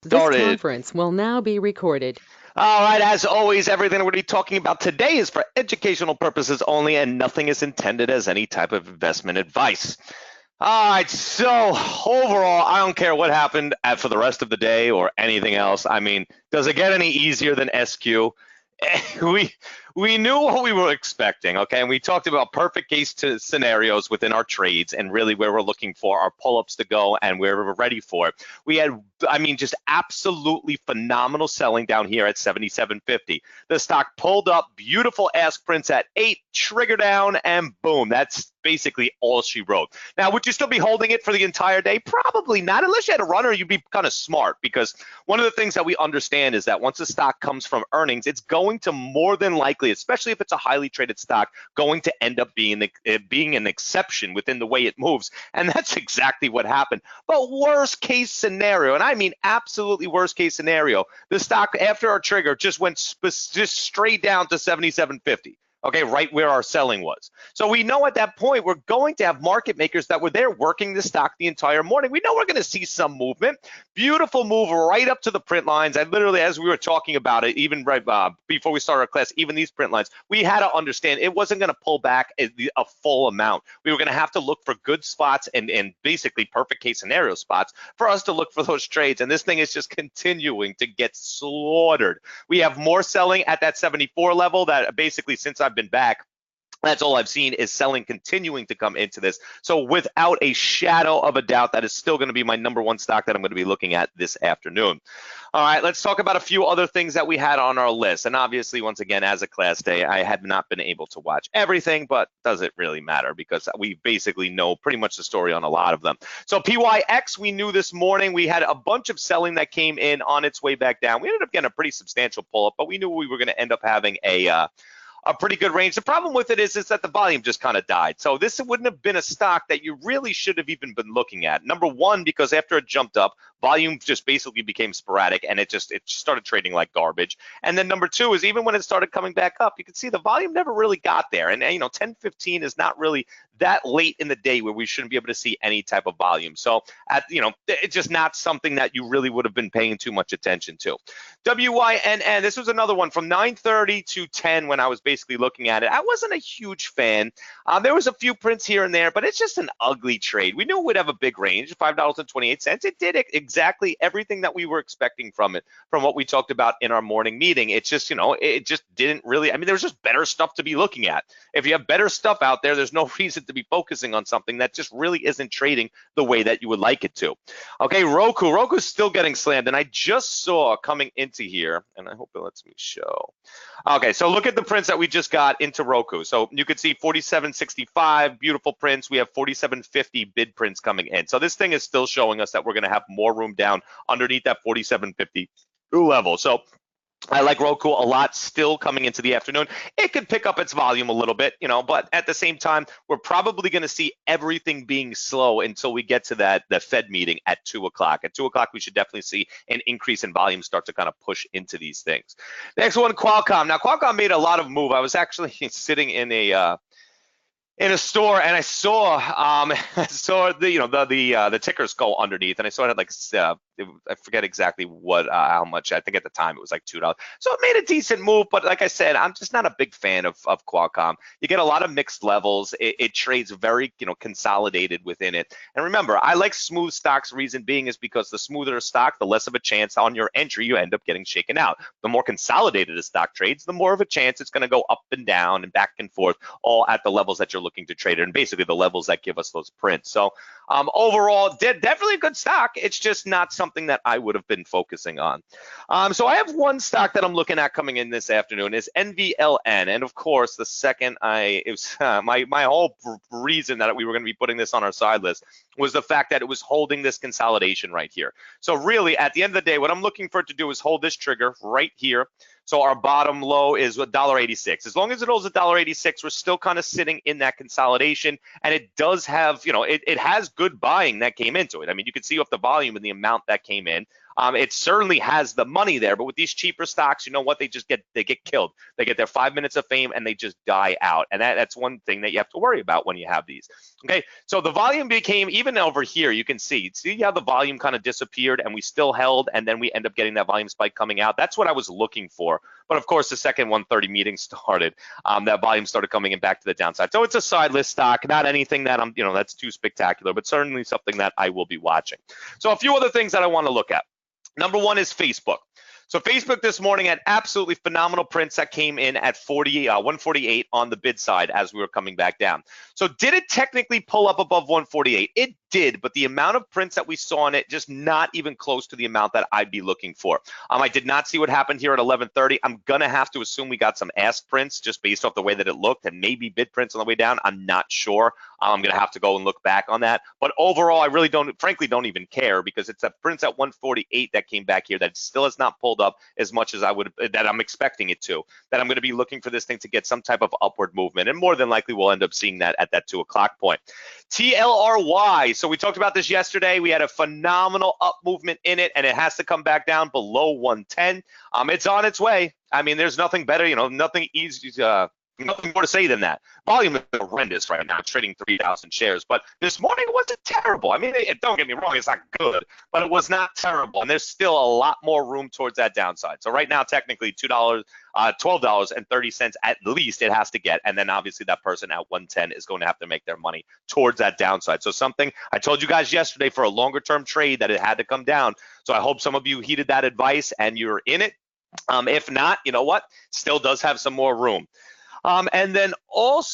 This Started. conference will now be recorded. All right, as always, everything we're going to be talking about today is for educational purposes only, and nothing is intended as any type of investment advice. All right, so overall, I don't care what happened for the rest of the day or anything else. I mean, does it get any easier than SQ? we we knew what we were expecting, okay? And we talked about perfect case scenarios within our trades and really where we're looking for our pull-ups to go and where we're ready for it. We had, I mean, just absolutely phenomenal selling down here at 77.50. The stock pulled up, beautiful ask prints at 8, trigger down, and boom, that's basically all she wrote. Now, would you still be holding it for the entire day? Probably not. Unless you had a runner, you'd be kind of smart, because one of the things that we understand is that once a stock comes from earnings, it's going to more than likely, especially if it's a highly traded stock, going to end up being an exception within the way it moves. And that's exactly what happened. But worst case scenario, and I mean absolutely worst case scenario, the stock after our trigger just went just straight down to 77.50. Okay, right where our selling was. So we know at that point we're going to have market makers that were there working the stock the entire morning. We know we're going to see some movement. Beautiful move right up to the print lines. I literally, as we were talking about it, even right before we started our class, even these print lines, we had to understand it wasn't going to pull back a full amount. We were going to have to look for good spots and basically perfect case scenario spots for us to look for those trades. And this thing is just continuing to get slaughtered. We have more selling at that 74 level that basically since I've been back, that's all I've seen is selling continuing to come into this. So without a shadow of a doubt, that is still going to be my number one stock that I'm going to be looking at this afternoon. All right, let's talk about a few other things that we had on our list. And obviously, once again, as a class day, I had not been able to watch everything, but does it really matter? Because we basically know pretty much the story on a lot of them. So PYX, we knew this morning, we had a bunch of selling that came in on its way back down. We ended up getting a pretty substantial pull-up, but we knew we were going to end up having a pretty good range. The problem with it is that the volume just kind of died. So this wouldn't have been a stock that you really should have even been looking at. Number one, because after it jumped up, volume just basically became sporadic and it started trading like garbage. And then number two is even when it started coming back up, you can see the volume never really got there. And 10:15 is not really that late in the day where we shouldn't be able to see any type of volume. So it's just not something that you really would have been paying too much attention to. WYNN, this was another one from 9:30 to 10 when I was basically looking at it. I wasn't a huge fan. There was a few prints here and there, but it's just an ugly trade. We knew it would have a big range, $5.28. It did exactly everything that we were expecting from it, from what we talked about in our morning meeting. It's just, it just didn't really, I mean, there's just better stuff to be looking at. If you have better stuff out there, there's no reason to be focusing on something that just really isn't trading the way that you would like it to. Okay, Roku's still getting slammed, and I just saw coming into here, and I hope it lets me show. Okay, so look at the prints that we just got into Roku. So you could see 47.65, beautiful prints. We have 47.50 bid prints coming in. So this thing is still showing us that we're going to have more room down underneath that 47.50 level. So I like Roku a lot still coming into the afternoon. It could pick up its volume a little bit, but at the same time, we're probably going to see everything being slow until we get to the Fed meeting at 2 o'clock. At 2 o'clock, we should definitely see an increase in volume start to kind of push into these things. Next one, Qualcomm. Now, Qualcomm made a lot of move. I was actually sitting in a store and I saw the tickers go underneath, and I saw it had like I forget exactly what how much. I think at the time it was like $2. So it made a decent move, but like I said, I'm just not a big fan of Qualcomm. You get a lot of mixed levels. It trades very consolidated within it. And remember, I like smooth stocks. Reason being is because the smoother a stock, the less of a chance on your entry you end up getting shaken out. The more consolidated a stock trades, the more of a chance it's going to go up and down and back and forth, all at the levels that you're looking to trade it, and basically the levels that give us those prints. So overall, definitely a good stock. It's just not something that I would have been focusing on. So I have one stock that I'm looking at coming in this afternoon is NVLN, and of course the second my whole reason that we were going to be putting this on our side list was the fact that it was holding this consolidation right here. So really, at the end of the day, what I'm looking for it to do is hold this trigger right here. So our bottom low is $1.86. As long as it holds $1.86, we're still kind of sitting in that consolidation, and it does have, it has good buying that came into it. I mean, you can see off the volume and the amount that came in. It certainly has the money there, but with these cheaper stocks, you know what? They get killed. They get their 5 minutes of fame and they just die out. And that's one thing that you have to worry about when you have these. Okay, so the volume became, even over here, you can see how the volume kind of disappeared and we still held, and then we end up getting that volume spike coming out. That's what I was looking for. But of course, the second 1:30 meeting started, that volume started coming in back to the downside. So it's a side list stock, not anything that that's too spectacular, but certainly something that I will be watching. So a few other things that I want to look at. Number one is Facebook. So Facebook this morning had absolutely phenomenal prints that came in at 148 on the bid side as we were coming back down. So did it technically pull up above 148? It did, but the amount of prints that we saw on it, just not even close to the amount that I'd be looking for. I did not see what happened here at 11:30. I'm gonna have to assume we got some ask prints just based off the way that it looked, and maybe bid prints on the way down. I'm not sure. I'm gonna have to go and look back on that. But overall, I really frankly don't even care, because it's a prints at 148 that came back here that still has not pulled up as much as that I'm expecting it to. That I'm going to be looking for this thing to get some type of upward movement, and more than likely we'll end up seeing that at that 2 o'clock point. TLRY. So we talked about this yesterday. We had a phenomenal up movement in it, and it has to come back down below 110. It's on its way. I mean, there's nothing better, nothing easy. Nothing more to say than that. Volume is horrendous right now. It's trading 3,000 shares, but this morning it wasn't terrible. I mean, don't get me wrong, it's not good, but it was not terrible, and there's still a lot more room towards that downside. So right now, technically, $12.30 at least it has to get, and then obviously that person at 110 is going to have to make their money towards that downside. So something I told you guys yesterday for a longer term trade that it had to come down. So I hope some of you heeded that advice and you're in it. If not, you know what? Still does have some more room. And then also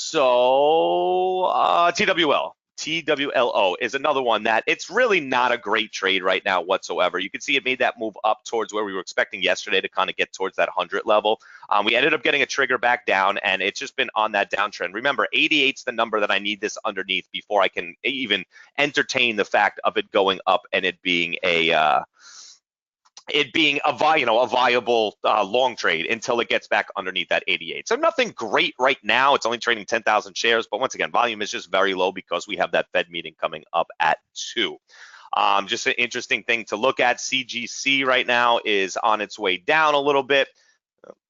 TWLO is another one that it's really not a great trade right now whatsoever. You can see it made that move up towards where we were expecting yesterday to kind of get towards that 100 level. We ended up getting a trigger back down, and it's just been on that downtrend. Remember, 88's the number that I need this underneath before I can even entertain the fact of it going up and it being a viable long trade until it gets back underneath that 88. So nothing great right now. It's only trading 10,000 shares, but once again, volume is just very low because we have that Fed meeting coming up at 2. Just an interesting thing to look at. CGC right now is on its way down a little bit.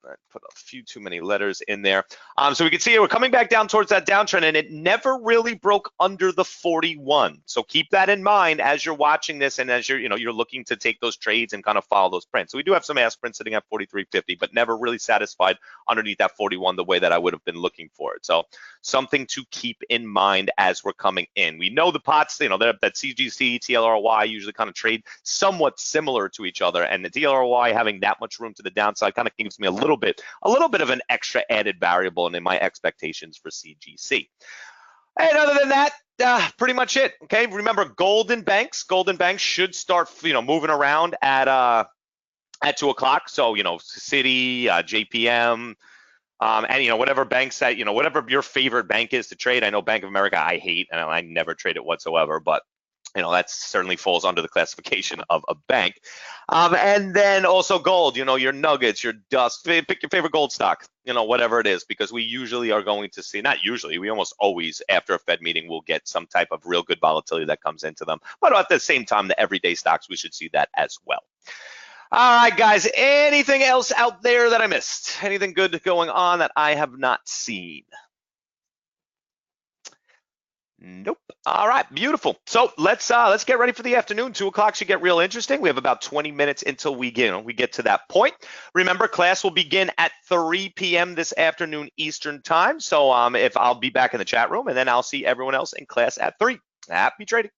I put a few too many letters in there. So we can see we're coming back down towards that downtrend, and it never really broke under the 41. So keep that in mind as you're watching this and as you're looking to take those trades and kind of follow those prints. So we do have some ask prints sitting at 43.50, but never really satisfied underneath that 41 the way that I would have been looking for it. So something to keep in mind as we're coming in. We know the pots, that CGC, TLRY usually kind of trade somewhat similar to each other, and the TLRY having that much room to the downside kind of gives me a little bit of an extra added variable in my expectations for CGC. And other than that, pretty much it. Okay, remember golden banks should start moving around at 2 o'clock. So Citi, JPM, and whatever banks that whatever your favorite bank is to trade. I know Bank of America I hate, and I never trade it whatsoever, but that certainly falls under the classification of a bank. And then also gold, your nuggets, your dust, pick your favorite gold stock, whatever it is, because we usually are going to see, not usually, we almost always after a Fed meeting will get some type of real good volatility that comes into them. But at the same time, the everyday stocks, we should see that as well. All right, guys, anything else out there that I missed? Anything good going on that I have not seen? Nope. All right, beautiful. So let's get ready for the afternoon. 2 o'clock should get real interesting. We have about 20 minutes until we get to that point. Remember, class will begin at 3 p.m. this afternoon Eastern time. So if I'll be back in the chat room, and then I'll see everyone else in class at 3. Happy trading.